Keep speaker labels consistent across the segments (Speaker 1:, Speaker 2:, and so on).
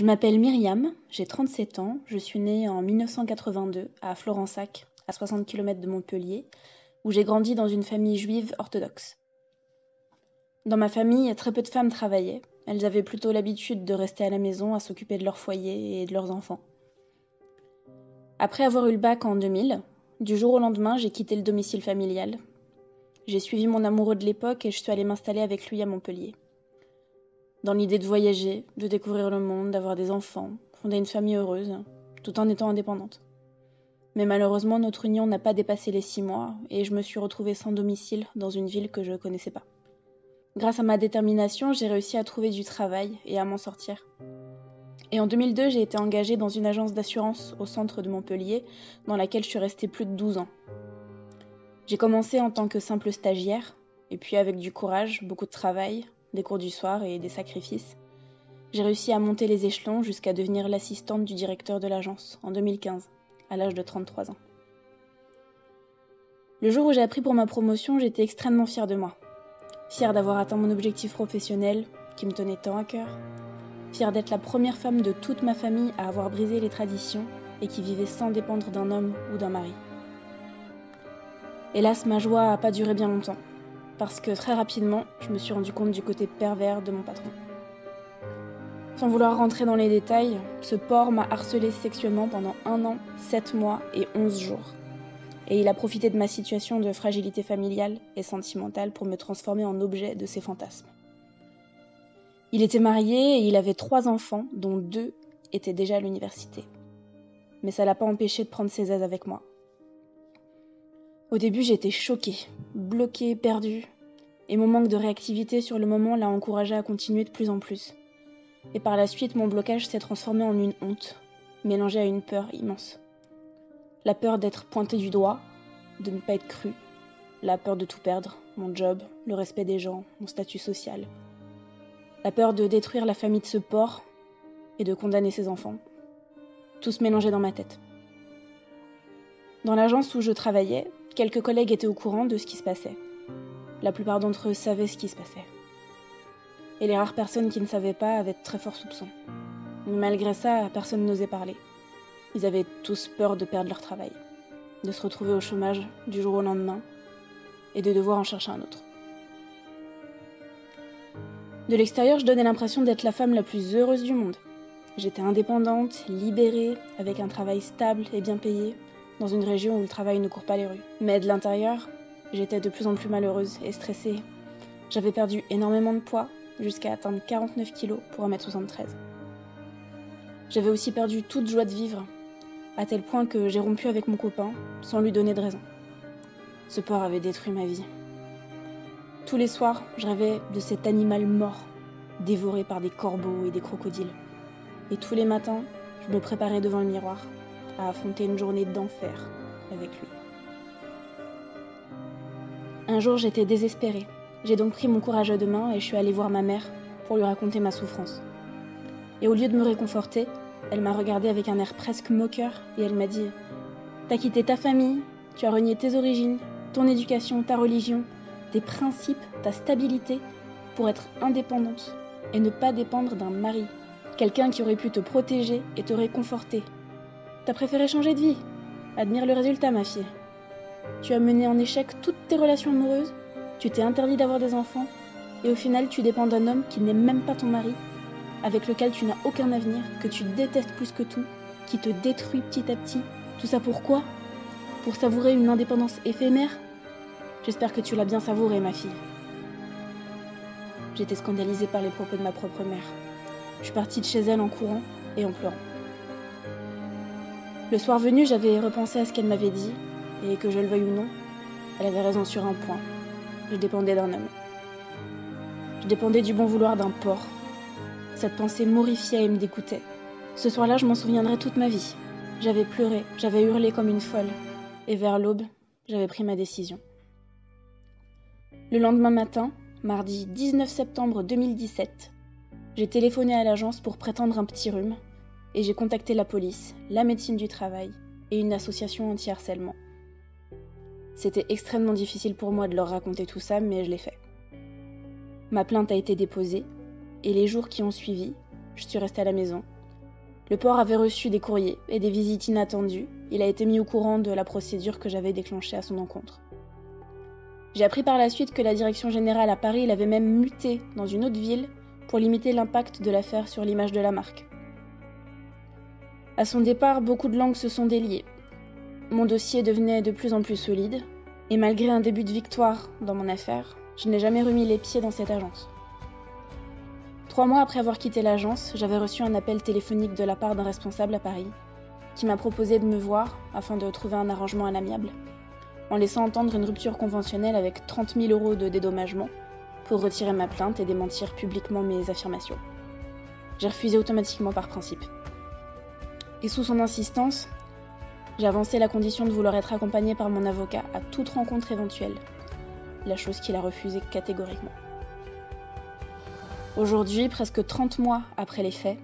Speaker 1: Je m'appelle Myriam, j'ai 37 ans, je suis née en 1982 à Florensac, à 60 km de Montpellier, où j'ai grandi dans une famille juive orthodoxe. Dans ma famille, très peu de femmes travaillaient. Elles avaient plutôt l'habitude de rester à la maison à s'occuper de leur foyer et de leurs enfants. Après avoir eu le bac en 2000, du jour au lendemain, j'ai quitté le domicile familial. J'ai suivi mon amoureux de l'époque et je suis allée m'installer avec lui à Montpellier. Dans l'idée de voyager, de découvrir le monde, d'avoir des enfants, fonder une famille heureuse, tout en étant indépendante. Mais malheureusement, notre union n'a pas dépassé les 6 mois et je me suis retrouvée sans domicile dans une ville que je ne connaissais pas. Grâce à ma détermination, j'ai réussi à trouver du travail et à m'en sortir. Et en 2002, j'ai été engagée dans une agence d'assurance au centre de Montpellier, dans laquelle je suis restée plus de 12 ans. J'ai commencé en tant que simple stagiaire, et puis avec du courage, beaucoup de travail, des cours du soir et des sacrifices, j'ai réussi à monter les échelons jusqu'à devenir l'assistante du directeur de l'agence en 2015, à l'âge de 33 ans. Le jour où j'ai appris pour ma promotion, j'étais extrêmement fière de moi. Fière d'avoir atteint mon objectif professionnel, qui me tenait tant à cœur. Fière d'être la première femme de toute ma famille à avoir brisé les traditions et qui vivait sans dépendre d'un homme ou d'un mari. Hélas, ma joie n'a pas duré bien longtemps, parce que très rapidement, je me suis rendu compte du côté pervers de mon patron. Sans vouloir rentrer dans les détails, ce porc m'a harcelée sexuellement pendant 1 an, 7 mois et 11 jours. Et il a profité de ma situation de fragilité familiale et sentimentale pour me transformer en objet de ses fantasmes. Il était marié et il avait 3 enfants, dont 2 étaient déjà à l'université. Mais ça l'a pas empêché de prendre ses aises avec moi. Au début, j'étais choquée, bloquée, perdue, et mon manque de réactivité sur le moment l'a encouragée à continuer de plus en plus. Et par la suite, mon blocage s'est transformé en une honte, mélangée à une peur immense. La peur d'être pointée du doigt, de ne pas être crue, la peur de tout perdre, mon job, le respect des gens, mon statut social. La peur de détruire la famille de ce porc et de condamner ses enfants. Tout se mélangeait dans ma tête. Dans l'agence où je travaillais, quelques collègues étaient au courant de ce qui se passait. La plupart d'entre eux savaient ce qui se passait. Et les rares personnes qui ne savaient pas avaient de très forts soupçons. Mais malgré ça, personne n'osait parler. Ils avaient tous peur de perdre leur travail, de se retrouver au chômage du jour au lendemain et de devoir en chercher un autre. De l'extérieur, je donnais l'impression d'être la femme la plus heureuse du monde. J'étais indépendante, libérée, avec un travail stable et bien payé, dans une région où le travail ne court pas les rues. Mais de l'intérieur, j'étais de plus en plus malheureuse et stressée. J'avais perdu énormément de poids, jusqu'à atteindre 49 kg pour 1m73. J'avais aussi perdu toute joie de vivre, à tel point que j'ai rompu avec mon copain, sans lui donner de raison. Ce porc avait détruit ma vie. Tous les soirs, je rêvais de cet animal mort, dévoré par des corbeaux et des crocodiles. Et tous les matins, je me préparais devant le miroir, à affronter une journée d'enfer avec lui. Un jour, j'étais désespérée. J'ai donc pris mon courage à deux mains et je suis allée voir ma mère pour lui raconter ma souffrance. Et au lieu de me réconforter, elle m'a regardée avec un air presque moqueur et elle m'a dit « T'as quitté ta famille, tu as renié tes origines, ton éducation, ta religion, tes principes, ta stabilité pour être indépendante et ne pas dépendre d'un mari, quelqu'un qui aurait pu te protéger et te réconforter. T'as préféré changer de vie. Admire le résultat, ma fille. Tu as mené en échec toutes tes relations amoureuses, tu t'es interdit d'avoir des enfants, et au final tu dépends d'un homme qui n'est même pas ton mari, avec lequel tu n'as aucun avenir, que tu détestes plus que tout, qui te détruit petit à petit. Tout ça pourquoi ? Pour savourer une indépendance éphémère ? J'espère que tu l'as bien savourée, ma fille. » J'étais scandalisée par les propos de ma propre mère. Je suis partie de chez elle en courant et en pleurant. Le soir venu, j'avais repensé à ce qu'elle m'avait dit, et que je le veuille ou non, elle avait raison sur un point. Je dépendais d'un homme. Je dépendais du bon vouloir d'un porc. Cette pensée m'horrifiait et me dégoûtait. Ce soir-là, je m'en souviendrai toute ma vie. J'avais pleuré, j'avais hurlé comme une folle. Et vers l'aube, j'avais pris ma décision. Le lendemain matin, mardi 19 septembre 2017, j'ai téléphoné à l'agence pour prétendre un petit rhume et j'ai contacté la police, la médecine du travail et une association anti-harcèlement. C'était extrêmement difficile pour moi de leur raconter tout ça, mais je l'ai fait. Ma plainte a été déposée et les jours qui ont suivi, je suis restée à la maison Le port avait reçu des courriers et des visites inattendues. Il a été mis au courant de la procédure que j'avais déclenchée à son encontre. J'ai appris par la suite que la direction générale à Paris l'avait même muté dans une autre ville pour limiter l'impact de l'affaire sur l'image de la marque. À son départ, beaucoup de langues se sont déliées. Mon dossier devenait de plus en plus solide, et malgré un début de victoire dans mon affaire, je n'ai jamais remis les pieds dans cette agence. 3 mois après avoir quitté l'agence, j'avais reçu un appel téléphonique de la part d'un responsable à Paris, qui m'a proposé de me voir afin de trouver un arrangement à l'amiable, en laissant entendre une rupture conventionnelle avec 30 000 € de dédommagement pour retirer ma plainte et démentir publiquement mes affirmations. J'ai refusé automatiquement par principe. Et sous son insistance, j'ai avancé la condition de vouloir être accompagnée par mon avocat à toute rencontre éventuelle, la chose qu'il a refusée catégoriquement. Aujourd'hui, presque 30 mois après les faits,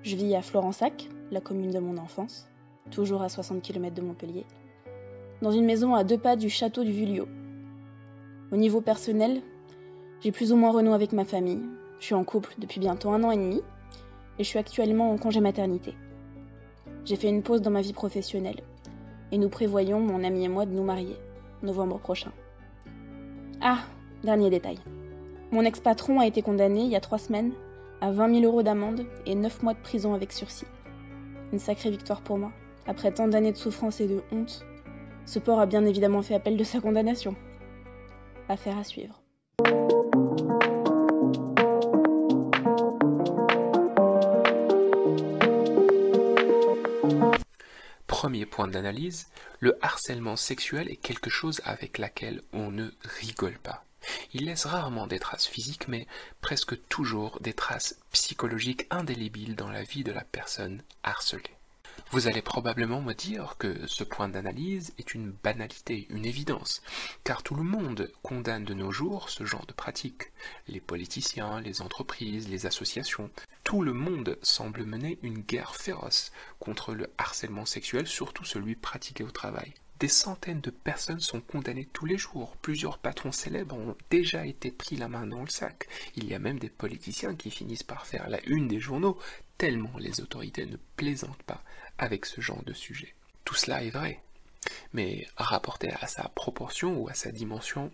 Speaker 1: je vis à Florensac, la commune de mon enfance, toujours à 60 km de Montpellier, dans une maison à 2 pas du château du Vuillot. Au niveau personnel, j'ai plus ou moins renoué avec ma famille. Je suis en couple depuis bientôt 1 an et demi et je suis actuellement en congé maternité. J'ai fait une pause dans ma vie professionnelle et nous prévoyons, mon ami et moi, de nous marier, novembre prochain. Ah, dernier détail. Mon ex-patron a été condamné il y a 3 semaines à 20 000 € d'amende et 9 mois de prison avec sursis. Une sacrée victoire pour moi. Après tant d'années de souffrance et de honte, ce port a bien évidemment fait appel de sa condamnation. Affaire à suivre.
Speaker 2: Premier point d'analyse, le harcèlement sexuel est quelque chose avec laquelle on ne rigole pas. Il laisse rarement des traces physiques, mais presque toujours des traces psychologiques indélébiles dans la vie de la personne harcelée. Vous allez probablement me dire que ce point d'analyse est une banalité, une évidence, car tout le monde condamne de nos jours ce genre de pratique. Les politiciens, les entreprises, les associations, tout le monde semble mener une guerre féroce contre le harcèlement sexuel, surtout celui pratiqué au travail. Des centaines de personnes sont condamnées tous les jours. Plusieurs patrons célèbres ont déjà été pris la main dans le sac. Il y a même des politiciens qui finissent par faire la une des journaux, tellement les autorités ne plaisantent pas avec ce genre de sujet. Tout cela est vrai, mais rapporté à sa proportion ou à sa dimension,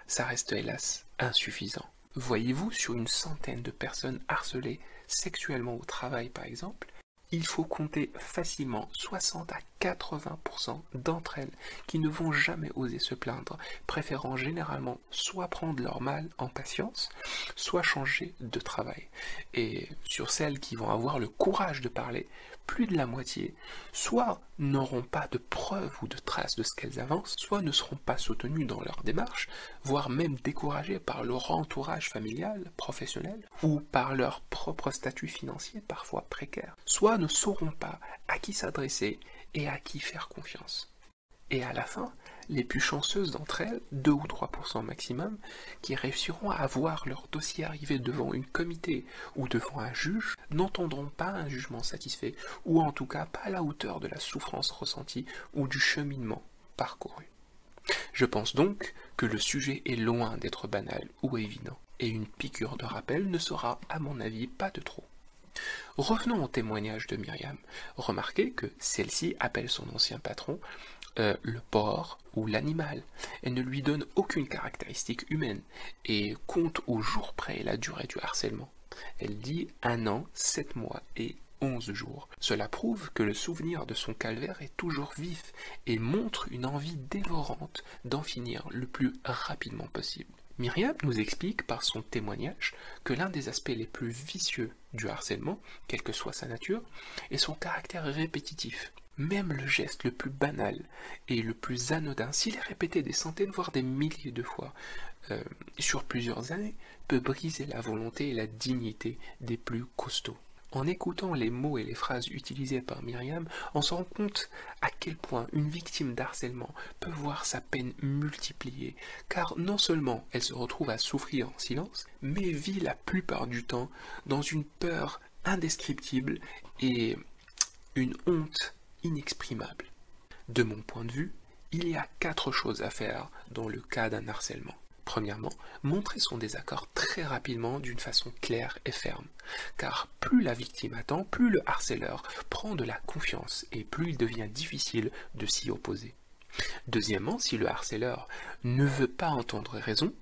Speaker 2: ça reste hélas insuffisant. Voyez-vous, sur une centaine de personnes harcelées sexuellement au travail par exemple, il faut compter facilement 60 à 80% d'entre elles qui ne vont jamais oser se plaindre, préférant généralement soit prendre leur mal en patience, soit changer de travail. Et sur celles qui vont avoir le courage de parler, plus de la moitié, soit n'auront pas de preuves ou de traces de ce qu'elles avancent, soit ne seront pas soutenues dans leur démarche, voire même découragées par leur entourage familial, professionnel, ou par leur propre statut financier parfois précaire, soit ne sauront pas à qui s'adresser et à qui faire confiance. Et à la fin, les plus chanceuses d'entre elles, 2 ou 3% maximum, qui réussiront à voir leur dossier arriver devant une comité ou devant un juge, n'entendront pas un jugement satisfait, ou en tout cas pas à la hauteur de la souffrance ressentie ou du cheminement parcouru. Je pense donc que le sujet est loin d'être banal ou évident, et une piqûre de rappel ne sera, à mon avis, pas de trop. Revenons au témoignage de Myriam. Remarquez que celle-ci appelle son ancien patron le porc ou l'animal. Elle ne lui donne aucune caractéristique humaine et compte au jour près la durée du harcèlement. Elle dit 1 an, 7 mois et 11 jours. Cela prouve que le souvenir de son calvaire est toujours vif et montre une envie dévorante d'en finir le plus rapidement possible. Myriam nous explique par son témoignage que l'un des aspects les plus vicieux du harcèlement, quelle que soit sa nature, est son caractère répétitif. Même le geste le plus banal et le plus anodin, s'il est répété des centaines voire des milliers de fois sur plusieurs années, peut briser la volonté et la dignité des plus costauds. En écoutant les mots et les phrases utilisées par Myriam, on se rend compte à quel point une victime d'harcèlement peut voir sa peine multipliée, car non seulement elle se retrouve à souffrir en silence, mais vit la plupart du temps dans une peur indescriptible et une honte inexprimable. De mon point de vue, il y a 4 choses à faire dans le cas d'un harcèlement. Premièrement, montrer son désaccord très rapidement d'une façon claire et ferme, car plus la victime attend, plus le harceleur prend de la confiance et plus il devient difficile de s'y opposer. Deuxièmement, si le harceleur ne veut pas entendre raison,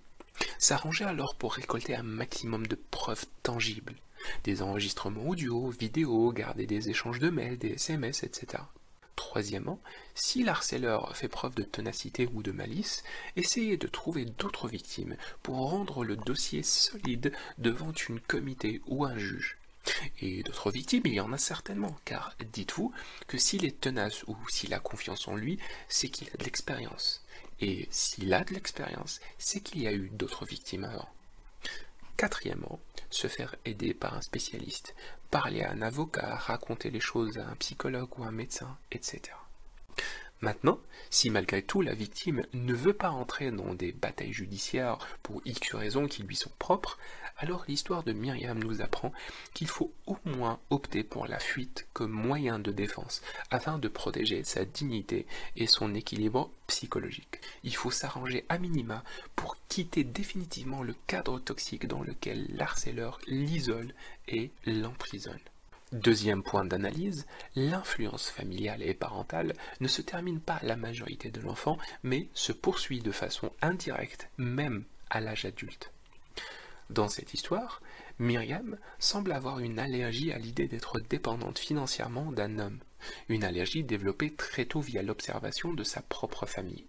Speaker 2: s'arranger alors pour récolter un maximum de preuves tangibles, des enregistrements audio, vidéo, garder des échanges de mails, des SMS, etc. Troisièmement, si l'harceleur fait preuve de ténacité ou de malice, essayez de trouver d'autres victimes pour rendre le dossier solide devant une comité ou un juge. Et d'autres victimes, il y en a certainement, car dites-vous que s'il est tenace ou s'il a confiance en lui, c'est qu'il a de l'expérience. Et s'il a de l'expérience, c'est qu'il y a eu d'autres victimes avant. Quatrièmement, se faire aider par un spécialiste, parler à un avocat, raconter les choses à un psychologue ou un médecin, etc. Maintenant, si malgré tout la victime ne veut pas entrer dans des batailles judiciaires pour X raisons qui lui sont propres, alors l'histoire de Myriam nous apprend qu'il faut au moins opter pour la fuite comme moyen de défense afin de protéger sa dignité et son équilibre psychologique. Il faut s'arranger à minima pour quitter définitivement le cadre toxique dans lequel l'harceleur l'isole et l'emprisonne. Deuxième point d'analyse, l'influence familiale et parentale ne se termine pas à la majorité de l'enfant, mais se poursuit de façon indirecte, même à l'âge adulte. Dans cette histoire, Myriam semble avoir une allergie à l'idée d'être dépendante financièrement d'un homme, une allergie développée très tôt via l'observation de sa propre famille.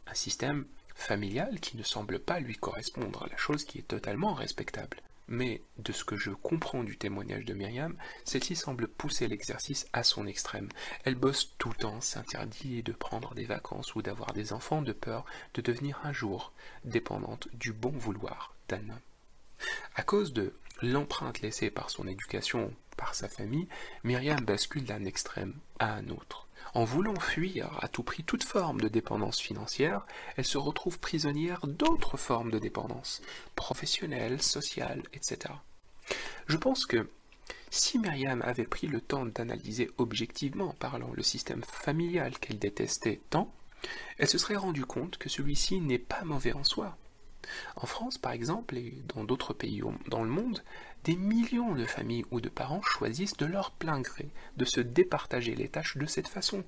Speaker 2: Un système familial qui ne semble pas lui correspondre, la chose qui est totalement respectable. Mais, de ce que je comprends du témoignage de Myriam, celle-ci semble pousser l'exercice à son extrême. Elle bosse tout le temps, s'interdit de prendre des vacances ou d'avoir des enfants de peur de devenir un jour dépendante du bon vouloir d'un homme. À cause de l'empreinte laissée par son éducation, par sa famille, Myriam bascule d'un extrême à un autre. En voulant fuir à tout prix toute forme de dépendance financière, elle se retrouve prisonnière d'autres formes de dépendance, professionnelle, sociale, etc. Je pense que si Myriam avait pris le temps d'analyser objectivement parlant le système familial qu'elle détestait tant, elle se serait rendue compte que celui-ci n'est pas mauvais en soi. En France, par exemple, et dans d'autres pays dans le monde, des millions de familles ou de parents choisissent de leur plein gré de se départager les tâches de cette façon.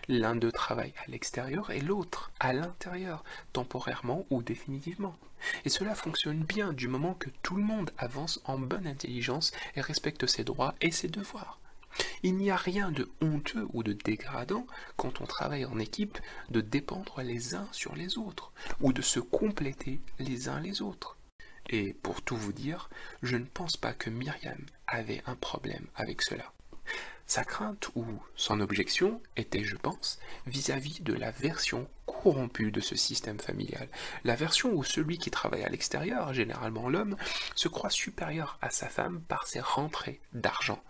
Speaker 2: L'un d'eux travaille à l'extérieur et l'autre à l'intérieur, temporairement ou définitivement. Et cela fonctionne bien du moment que tout le monde avance en bonne intelligence et respecte ses droits et ses devoirs. Il n'y a rien de honteux ou de dégradant quand on travaille en équipe de dépendre les uns sur les autres ou de se compléter les uns les autres. Et pour tout vous dire, je ne pense pas que Myriam avait un problème avec cela. Sa crainte ou son objection était, je pense, vis-à-vis de la version corrompue de ce système familial. La version où celui qui travaille à l'extérieur, généralement l'homme, se croit supérieur à sa femme par ses rentrées d'argent.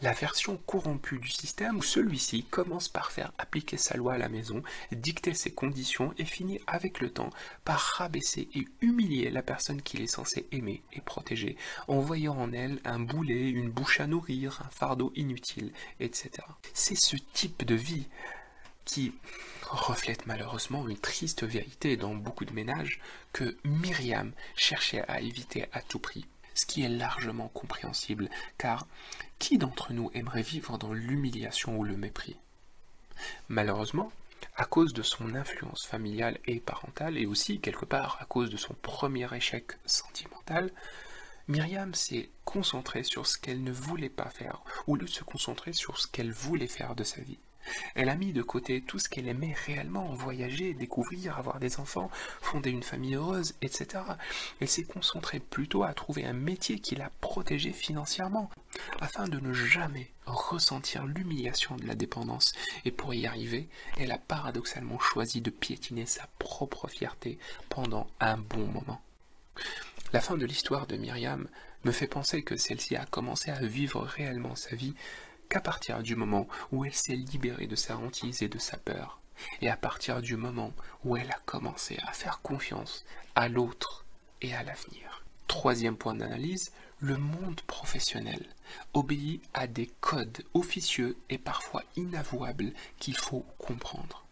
Speaker 2: La version corrompue du système où celui-ci commence par faire appliquer sa loi à la maison, dicter ses conditions et finit avec le temps par rabaisser et humilier la personne qu'il est censé aimer et protéger, en voyant en elle un boulet, une bouche à nourrir, un fardeau inutile, etc. C'est ce type de vie qui reflète malheureusement une triste vérité dans beaucoup de ménages que Myriam cherchait à éviter à tout prix. Ce qui est largement compréhensible, car qui d'entre nous aimerait vivre dans l'humiliation ou le mépris? Malheureusement, à cause de son influence familiale et parentale, et aussi quelque part à cause de son premier échec sentimental, Myriam s'est concentrée sur ce qu'elle ne voulait pas faire, au lieu de se concentrer sur ce qu'elle voulait faire de sa vie. Elle a mis de côté tout ce qu'elle aimait réellement, voyager, découvrir, avoir des enfants, fonder une famille heureuse, etc. Elle s'est concentrée plutôt à trouver un métier qui la protégeait financièrement, afin de ne jamais ressentir l'humiliation de la dépendance. Et pour y arriver, elle a paradoxalement choisi de piétiner sa propre fierté pendant un bon moment. La fin de l'histoire de Myriam me fait penser que celle-ci a commencé à vivre réellement sa vie qu'à partir du moment où elle s'est libérée de sa hantise et de sa peur, et à partir du moment où elle a commencé à faire confiance à l'autre et à l'avenir. Troisième point d'analyse, le monde professionnel obéit à des codes officieux et parfois inavouables qu'il faut comprendre.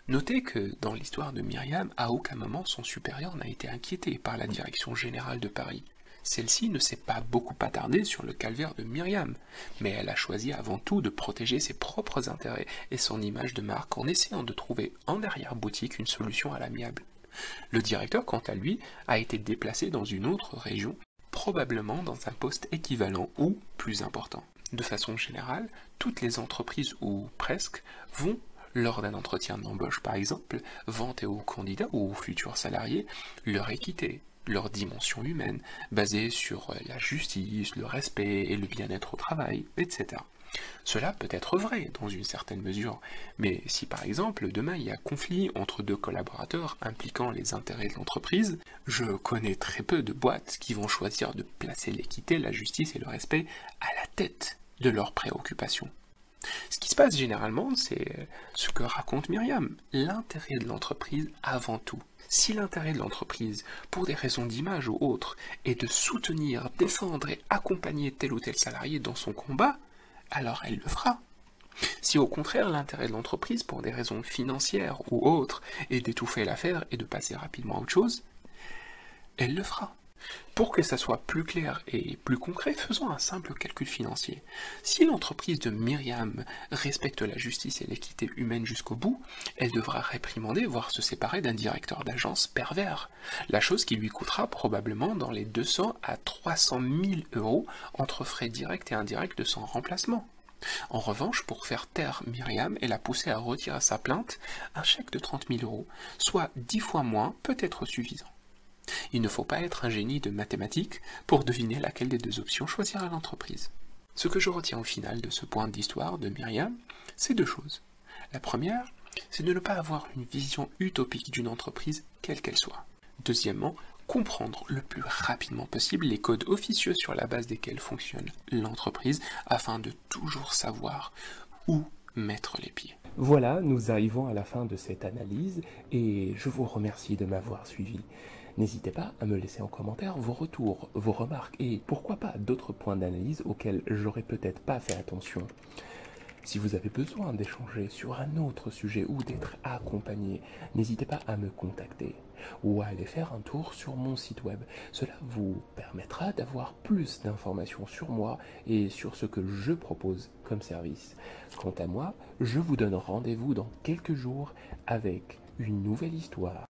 Speaker 2: Notez que dans l'histoire de Myriam, à aucun moment son supérieur n'a été inquiété par la direction générale de Paris. Celle-ci ne s'est pas beaucoup attardée sur le calvaire de Myriam, mais elle a choisi avant tout de protéger ses propres intérêts et son image de marque en essayant de trouver en arrière-boutique une solution à l'amiable. Le directeur, quant à lui, a été déplacé dans une autre région, probablement dans un poste équivalent ou plus important. De façon générale, toutes les entreprises, ou presque, vont, lors d'un entretien d'embauche par exemple, vanter aux candidats ou aux futurs salariés leur équité, leur dimension humaine, basée sur la justice, le respect et le bien-être au travail, etc. Cela peut être vrai dans une certaine mesure, mais si par exemple demain il y a conflit entre deux collaborateurs impliquant les intérêts de l'entreprise, je connais très peu de boîtes qui vont choisir de placer l'équité, la justice et le respect à la tête de leurs préoccupations. Ce qui se passe généralement, c'est ce que raconte Myriam, l'intérêt de l'entreprise avant tout. Si l'intérêt de l'entreprise, pour des raisons d'image ou autres, est de soutenir, défendre et accompagner tel ou tel salarié dans son combat, alors elle le fera. Si au contraire l'intérêt de l'entreprise, pour des raisons financières ou autres, est d'étouffer l'affaire et de passer rapidement à autre chose, elle le fera. Pour que ça soit plus clair et plus concret, faisons un simple calcul financier. Si l'entreprise de Myriam respecte la justice et l'équité humaine jusqu'au bout, elle devra réprimander, voire se séparer d'un directeur d'agence pervers. La chose qui lui coûtera probablement dans les 200 à 300 000 euros entre frais directs et indirects de son remplacement. En revanche, pour faire taire Myriam et la pousser à retirer sa plainte, un chèque de 30 000 euros, soit 10 fois moins, peut être suffisant. Il ne faut pas être un génie de mathématiques pour deviner laquelle des deux options choisira l'entreprise. Ce que je retiens au final de ce point d'histoire de Myriam, c'est deux choses. La première, c'est de ne pas avoir une vision utopique d'une entreprise, quelle qu'elle soit. Deuxièmement, comprendre le plus rapidement possible les codes officieux sur la base desquels fonctionne l'entreprise, afin de toujours savoir où mettre les pieds.
Speaker 3: Voilà, nous arrivons à la fin de cette analyse et je vous remercie de m'avoir suivi. N'hésitez pas à me laisser en commentaire vos retours, vos remarques et pourquoi pas d'autres points d'analyse auxquels j'aurais peut-être pas fait attention. Si vous avez besoin d'échanger sur un autre sujet ou d'être accompagné, n'hésitez pas à me contacter ou à aller faire un tour sur mon site web. Cela vous permettra d'avoir plus d'informations sur moi et sur ce que je propose comme service. Quant à moi, je vous donne rendez-vous dans quelques jours avec une nouvelle histoire.